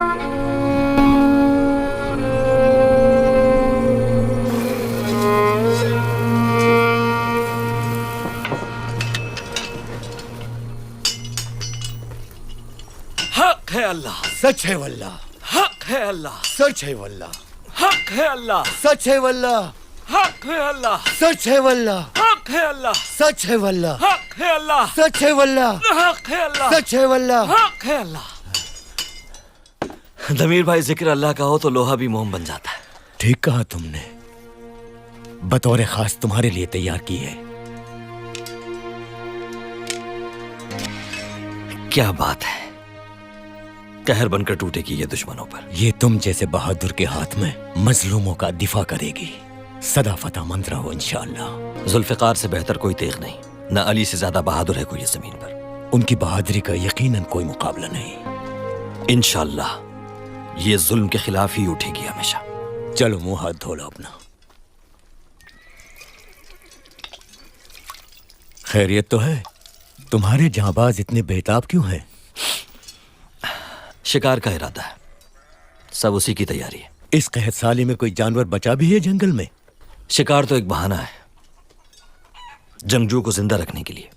حق ہے اللہ، سچ ہے واللہ، حق ہے اللہ، سچ ہے واللہ، حق ہے اللہ، سچ ہے واللہ، حق ہے اللہ، سچ ہے واللہ، حق ہے اللہ، سچ ہے واللہ، حق ہے اللہ، سچ ہے واللہ، حق ہے اللہ، سچ ہے واللہ۔ حق ہے اللہ۔ ضمیر بھائی، ذکر اللہ کا ہو تو لوہا بھی موم بن جاتا ہے۔ ٹھیک کہا تم نے، بطور خاص تمہارے لیے تیار کی ہے۔ کیا بات ہے، قہر بن کر ٹوٹے گی یہ دشمنوں پر۔ یہ تم جیسے بہادر کے ہاتھ میں مظلوموں کا دفاع کرے گی، سدا فتح مند رہو انشاءاللہ۔ ذوالفقار سے بہتر کوئی تیغ نہیں، نہ علی سے زیادہ بہادر ہے کوئی اس زمین پر۔ ان کی بہادری کا یقیناً کوئی مقابلہ نہیں۔ انشاءاللہ یہ ظلم کے خلاف ہی اٹھے گی ہمیشہ۔ چلو منہ ہاتھ دھو لو اپنا۔ خیریت تو ہے؟ تمہارے جاں باز اتنے بےتاب کیوں ہیں؟ شکار کا ارادہ ہے، سب اسی کی تیاری ہے۔ اس قحط سالی میں کوئی جانور بچا بھی ہے جنگل میں؟ شکار تو ایک بہانہ ہے جنگجو کو زندہ رکھنے کے لیے۔